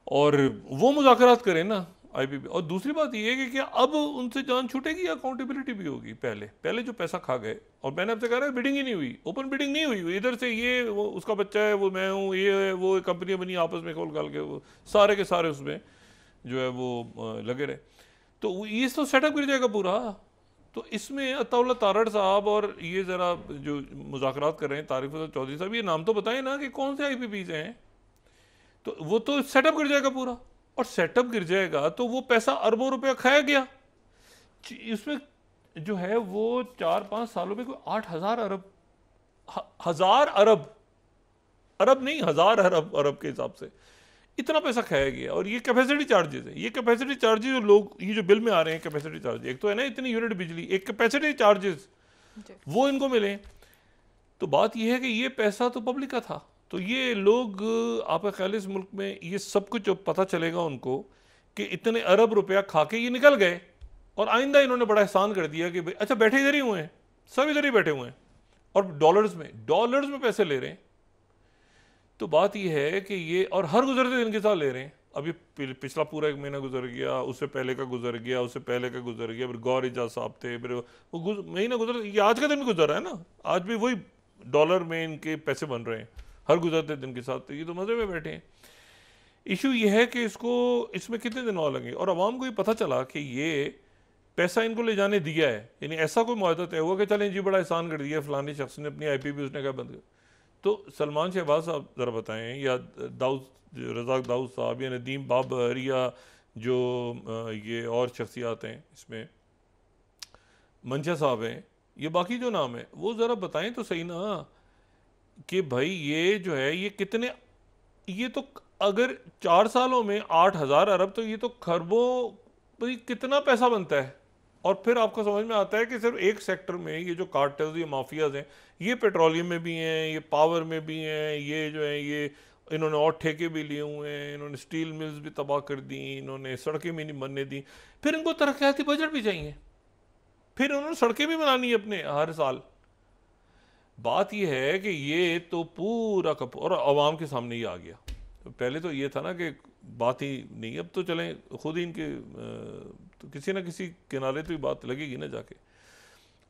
और वो मुज़ाकरात करें ना IPP। और दूसरी बात ये है कि क्या अब उनसे जान छूटेगी या अकाउंटेबिलिटी भी होगी। पहले जो पैसा खा गए, और मैंने आपसे कहा बिडिंग ही नहीं हुई, ओपन बिडिंग नहीं हुई, इधर से ये वो उसका बच्चा है, वो मैं हूँ, ये है वो, कंपनियां बनी आपस में खोल खाल के, वो सारे के सारे उसमें जो है वो लगे रहे, तो ये तो सेटअप गिर जाएगा पूरा। तो इसमें अताउल्लाह तारड़ साहब और ये ज़रा जो मुज़ाकरात कर रहे हैं तारिक फजल चौधरी साहब, ये नाम तो बताएं ना कि कौन से IPPs हैं, तो वो तो सेटअप गिर जाएगा पूरा। और सेटअप गिर जाएगा तो वो पैसा अरबों रुपया खाया गया, इसमें जो है वो 4-5 सालों में कोई 8,000 अरब, अरब नहीं 1,000 अरब के हिसाब से इतना पैसा खाया गया। और ये कैपेसिटी चार्जेस है, ये कैपेसिटी चार्जेस जो लोग ये जो बिल में आ रहे हैं, कैपेसिटी चार्ज एक तो है ना इतनी यूनिट बिजली, एक कैपेसिटी चार्जेस वो इनको मिले। तो बात यह है कि ये पैसा तो पब्लिक का था, तो ये लोग आपका ख्याल इस मुल्क में ये सब कुछ पता चलेगा उनको कि इतने अरब रुपया खा के ये निकल गए, और आइंदा इन्होंने बड़ा एहसान कर दिया कि भाई अच्छा बैठे इधर ही हुए हैं, सब इधर ही बैठे हुए हैं, और डॉलर्स में पैसे ले रहे हैं। तो बात यह है कि ये, और हर गुजरते दिन के साथ ले रहे हैं। अब ये पिछला पूरा 1 महीना गुजर गया, उससे पहले का गुजर गया, उससे पहले का गुजर गया, फिर गौर एजाज साहब थे, फिर वो महीना गुजर, ये आज का दिन भी गुजर रहा है ना, आज भी वही डॉलर में इनके पैसे बन रहे हैं हर गुजरते दिन के साथ। तो ये तो मज़े में बैठे हैं। इशू ये है कि इसमें कितने दिन और लगेंगे, और आवाम को ये पता चला कि ये पैसा इनको ले जाने दिया है, यानी ऐसा कोई मुआहदा तय हुआ कि चलें जी बड़ा एहसान कर दिया फलानी शख्स ने अपनी IPP उसने क्या बंद कर। तो सलमान शहबाज साहब ज़रा बताएं, या रज़ाक दाऊद साहब, या नदीम बाबर, या जो ये और शख्सियात हैं इसमें, मंशा साहब हैं, ये बाकी जो नाम है, वो ज़रा बताएं तो सही ना कि भाई ये जो है ये कितने, ये तो अगर 4 सालों में 8,000 अरब, तो ये तो खरबों, भाई कितना पैसा बनता है। और फिर आपको समझ में आता है कि सिर्फ एक सेक्टर में ये जो कार्टेल्स, ये माफियाज हैं, ये पेट्रोलियम में भी हैं, ये पावर में भी हैं, ये जो है ये इन्होंने और ठेके भी लिए हुए हैं, इन्होंने स्टील मिल्स भी तबाह कर दी, इन्होंने सड़कें भी नहीं बनने दी, फिर इनको तरक्याती बजट भी चाहिए, फिर उन्होंने सड़कें भी बनानी है अपने हर साल। बात यह है कि ये तो पूरा का और आवाम के सामने ही आ गया। तो पहले तो ये था ना कि बात ही नहीं, अब तो चलें खुद ही इनके तो किसी ना किसी किनारे तो ही बात लगेगी ना जाके।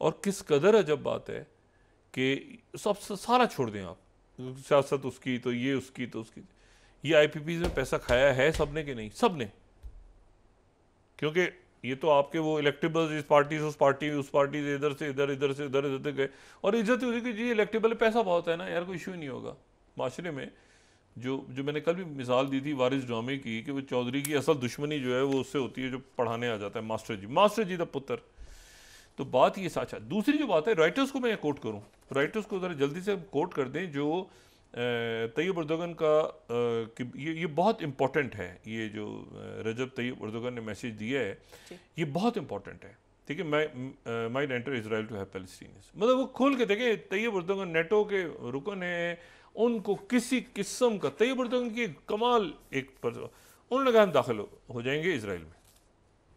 और किस कदर अजब बात है कि सब सारा छोड़ दें आप, सियासत उसकी तो ये उसकी तो उसकी, ये आईपीपी में पैसा खाया है सबने कि नहीं? सबने, क्योंकि ये तो आपके वो इलेक्टेबल्स इस पार्टी से उस पार्टी से इधर से इधर, इधर से इधर, इधर गए और इज्जत हुई कि जी इलेक्टेबल पैसा बहुत है ना यार, कोई इशू ही नहीं होगा माशरे में। जो मैंने कल भी मिसाल दी थी वारिस ड्रामे की कि वो चौधरी की असल दुश्मनी जो है वो उससे होती है जो पढ़ाने आ जाता है, मास्टर जी द पुत्र। तो बात ये सच है। दूसरी जो बात है, राइटर्स को मैं कोट करूँ, राइटर्स को ज़रा जल्दी से कोट कर दें जो तैयब अर्दोगन का ये बहुत इंपॉर्टेंट है, ये जो रजब तैयब अर्दोगन ने मैसेज दिया है ये बहुत इंपॉर्टेंट है। ठीक है, might enter Israel to have Palestinians, मतलब वो खोल के देखें, तैयब अर्दोगन नेटो के रुकन है, उनको किसी किस्म का, तैयब अर्दोगन की कमाल एक उन्होंने कहा हम दाखिल हो जाएंगे इसराइल में।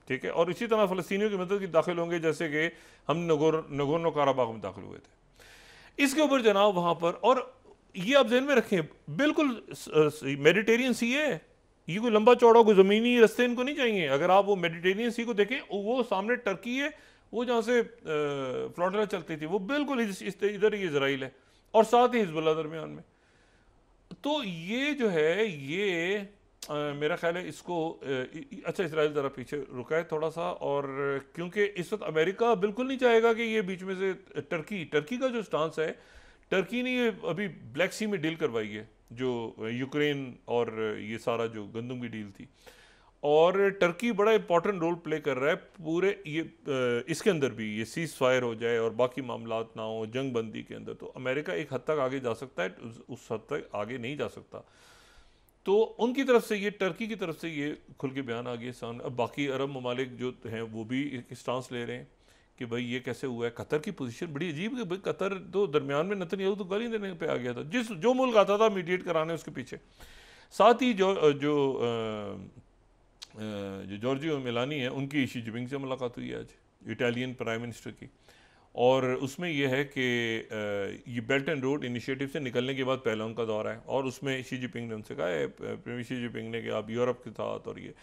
ठीक है, और इसी तरह फ़लस्तीनियों की मदद की दाखिल होंगे जैसे कि हम नगोर्नो काराबाग में दाखिल हुए थे। इसके ऊपर जनाब वहाँ पर, और ये आप ध्यान में रखें, बिल्कुल मेडिटेरियन सी है, ये कोई लंबा चौड़ा कोई ज़मीनी रास्ते इनको नहीं चाहिए। अगर आप वो मेडिटेरियन सी को देखें, वो सामने टर्की है, वो जहाँ से फ्लोटिला चलती थी वो बिल्कुल इधर ही इजराइल है, और साथ ही हिजबुल्लाह दरमियान में। तो ये जो है ये मेरा ख्याल है इसको अच्छा इसराइल ज़रा पीछे रुका है थोड़ा सा, और क्योंकि इस वक्त अमेरिका बिल्कुल नहीं चाहेगा कि ये बीच में से टर्की का जो स्टांस है, टर्की ने ये अभी ब्लैक सी में डील करवाई है जो यूक्रेन और ये सारा जो गंदम की डील थी, और टर्की बड़ा इंपॉर्टेंट रोल प्ले कर रहा है पूरे ये इसके अंदर भी, ये सीज फायर हो जाए और बाकी मामलात ना हो जंग बंदी के अंदर, तो अमेरिका एक हद तक आगे जा सकता है, उस हद तक आगे नहीं जा सकता। तो उनकी तरफ से ये, टर्की की तरफ से ये खुल के बयान आ गए सामने। अब बाकी अरब ममालिक जो हैं वो भी एक स्टांस ले रहे हैं कि भाई ये कैसे हुआ है। कतर की पोजीशन बड़ी अजीब है, भाई कतर तो दरमियान में नेतन्याहू तो गाली देने पे आ गया था, जो मुल्क आता था मीडिएट कराने उसके पीछे। साथ ही जो जॉर्जियो मेलानी है उनकी शी जिनपिंग से मुलाकात हुई है आज, इटालियन प्राइम मिनिस्टर की, और उसमें यह है कि ये बेल्ट एंड रोड इनिशिएटिव से निकलने के बाद पहला उनका दौरा है, और उसमें शी जिनपिंग ने उनसे कहा है, प्रेमी शी जिनपिंग ने, कि आप यूरोप के साथ, और ये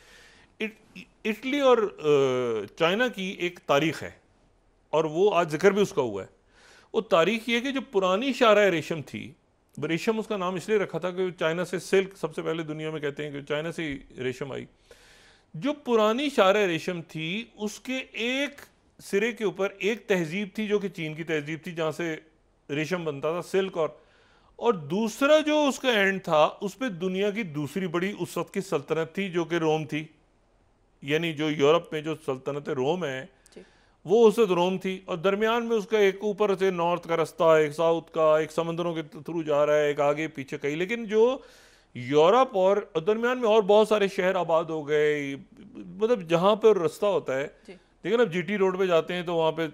इटली और चाइना की एक तारीख है, और वो आज जिक्र भी उसका हुआ है। वो तारीख ये कि जो पुरानी शाहराह रेशम थी, रेशम उसका नाम इसलिए रखा था कि चाइना से सिल्क सबसे पहले दुनिया में कहते हैं कि चाइना से रेशम आई। जो पुरानी शाहराह रेशम थी उसके एक सिरे के ऊपर एक तहजीब थी जो कि चीन की तहजीब थी, जहाँ से रेशम बनता था, सिल्क, और दूसरा जो उसका एंड था उस पर दुनिया की दूसरी बड़ी उस वक्त की सल्तनत थी जो कि रोम थी। यानी जो यूरोप में जो सल्तनत रोम है वो उस वक्त रोम थी, और दरमियान में उसका एक ऊपर से नॉर्थ का रास्ता, एक साउथ का, एक समंदरों के थ्रू जा रहा है, एक आगे पीछे कहीं। लेकिन जो यूरोप और दरमियान में और बहुत सारे शहर आबाद हो गए, मतलब जहाँ पर रास्ता होता है। लेकिन अब जीटी रोड पे जाते हैं तो वहाँ पे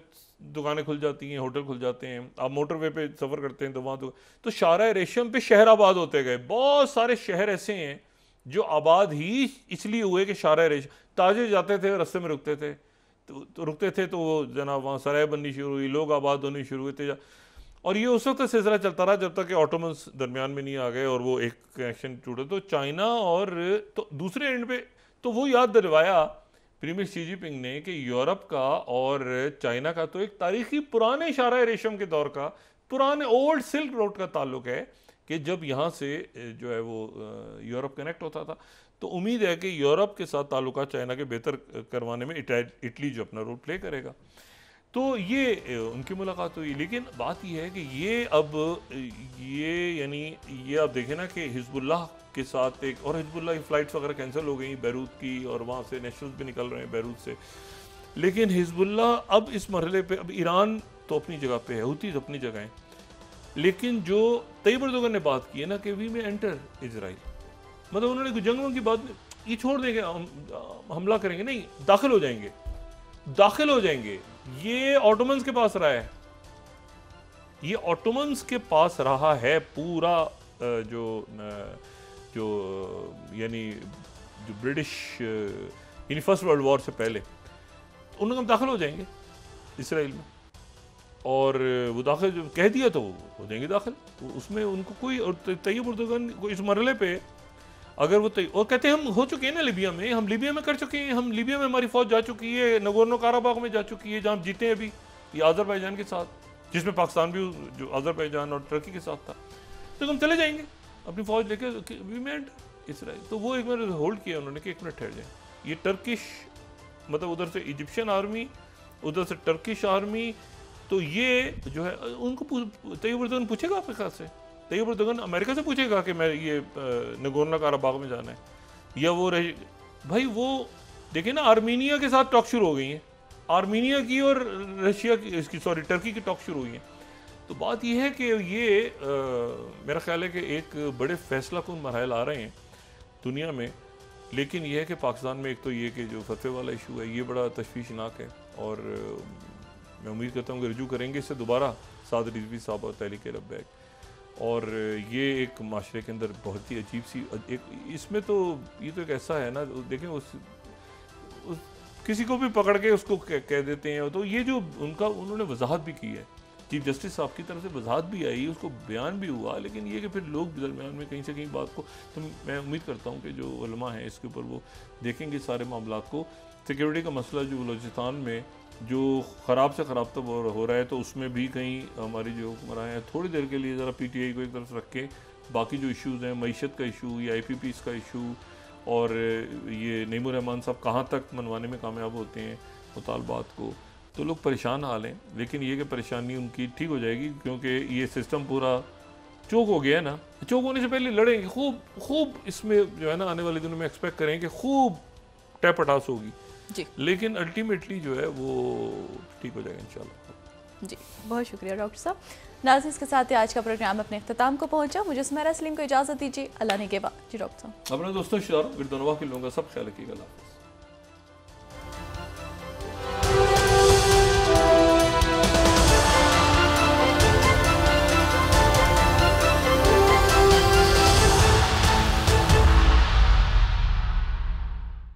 दुकानें खुल जाती हैं, होटल खुल जाते हैं। आप मोटरवे पे सफ़र करते हैं तो वहाँ तो शाहराह रेशम पे शहर आबाद होते गए। बहुत सारे शहर ऐसे हैं जो आबाद ही इसलिए हुए कि शाहराह रेशम, ताजे जाते थे रास्ते में रुकते थे, तो रुकते थे तो वो जनाब वहाँ सराय बननी शुरू हुई, लोग आबाद होने शुरू हुए थे, और ये उस वक्त सिलसिला चलता रहा जब तक कि ऑटोमन्स दरमियान में नहीं आ गए और वो एक कनेक्शन टूटा। तो चाइना और तो दूसरे एंड पे तो वो याद दिलवाया प्रीमियर शी जिनपिंग ने कि यूरोप का और चाइना का तो एक तारीखी पुराने शाहराह रेशम के दौर का, पुराने ओल्ड सिल्क रोड का ताल्लुक है कि जब यहाँ से जो है वो यूरोप कनेक्ट होता था। तो उम्मीद है कि यूरोप के साथ ताल्लुकात चाइना के बेहतर करवाने में इटली जो अपना रोल प्ले करेगा। तो ये उनकी मुलाकात हुई। लेकिन बात ये है कि ये अब ये यानी ये आप देखें ना कि हिजबुल्लाह के साथ एक, और हिजबुल्लाह की फ़्लाइट्स वगैरह कैंसिल हो गई बैरूत की, और वहाँ से नेशनल्स भी निकल रहे हैं बैरूत से। लेकिन हिजबुल्लाह अब इस मरहले पे, अब ईरान तो अपनी जगह पे है, हुतीज़ अपनी जगह हैं, लेकिन जो तैयब अर्दोगन ने बात की है ना कि वी में एंटर इजराइल, मतलब उन्होंने जंगों की बात ये छोड़ देंगे, हमला करेंगे नहीं, दाखिल हो जाएंगे, दाखिल हो जाएंगे। ये ऑटोमन्स के पास रहा है, ये ऑटोमन्स के पास रहा है पूरा जो यानी जो ब्रिटिश यानी फर्स्ट वर्ल्ड वॉर से पहले, उन्होंने हम दाखिल हो जाएंगे। इसराइल में, और वो दाखिल जब कह दिया तो वो हो जाएंगे दाखिल। तो उसमें उनको कोई, और तैयब उर्दुगान को इस मरले पे अगर वो और कहते हैं हम हो चुके हैं ना लिबिया में, हम लिबिया में कर चुके हैं, हम लिबिया में हमारी फौज जा चुकी है, नगोर्नो काराबाग में जा चुकी है जहाँ हम जीते हैं अभी, ये आज़रबाईजान के साथ, जिसमें पाकिस्तान भी जो आज़रबाईजान और टर्की के साथ था, तो हम चले जाएंगे अपनी फौज लेके, वी मेड इसराइल। तो वो एक मिनट होल्ड किया उन्होंने कि एक मिनट ठहर जाए, ये टर्किश, मतलब उधर से इजिप्शियन आर्मी, उधर से टर्किश आर्मी, तो ये जो है उनको तैयब उर्दुगान पूछेगा आपके ख्याल से? तैयब उर्दुगान अमेरिका से पूछेगा कि मैं ये नगोर्नो काराबाग में जाना है, या वो रहे भाई? वो देखिए ना, आर्मीनिया के साथ टॉक शुरू हो गई है, आर्मीनिया की और रशिया की, इसकी सॉरी टर्की की टॉक शुरू हुई है। तो बात यह है कि ये मेरा ख्याल है कि एक बड़े फैसला कुन मराहल आ रहे हैं दुनिया में, लेकिन यह है कि पाकिस्तान में एक तो ये कि जो फतवे वाला इशू है ये बड़ा तशवीशनाक है, और मैं उम्मीद करता हूँ कि रजू करेंगे इससे दोबारा साद रिजवी साहब और तहरीक लब्बैक, और ये एक माशरे के अंदर बहुत ही अजीब सी एक, इसमें तो ये तो एक ऐसा है ना, देखें उस किसी को भी पकड़ के उसको कह देते हैं, तो ये जो उन्होंने वजाहत भी की है, चीफ जस्टिस साहब की तरफ से वजाहत भी आई, उसको बयान भी हुआ, लेकिन ये कि फिर लोग दरमियान में कहीं से कहीं बात को, तो मैं उम्मीद करता हूँ कि जो उलमा हैं इसके ऊपर वो देखेंगे सारे मामला को। सिक्योरिटी का मसला जो बलूचिस्तान में जो ख़राब से ख़राब तो हो रहा है, तो उसमें भी कहीं हमारी जो हुक्मरान हैं थोड़ी देर के लिए ज़रा PTI को एक तरफ रख के बाकी जो इश्यूज़ हैं, मईशत का इशू या IPPs का इशू, और ये नईमुर रहमान साहब कहाँ तक मनवाने में कामयाब होते हैं मुतालबात को, तो लोग परेशान हाल हैं, लेकिन ये कि परेशानी उनकी ठीक हो जाएगी, क्योंकि ये सिस्टम पूरा चौक हो गया है ना। चौक होने से पहले लड़ेंगे खूब इसमें जो है ना, आने वाले दिनों में एक्सपेक्ट करें कि खूब टैपटास होगी जी, लेकिन अल्टीमेटली जो है वो ठीक हो जाएगा इंशाल्लाह। जी बहुत शुक्रिया डॉक्टर साहब। नाज़रीन, इसके साथ ही आज का प्रोग्राम अपने इख्तिताम को पहुंचा। मुझे सुमेरा सलीम को इजाज़त दीजिए, अल्लाह ने के बाद। जी डॉक्टर साहब, अपने दोस्तों शार गिरदोनवा के लोगों का सब ख्याल रखिएगा।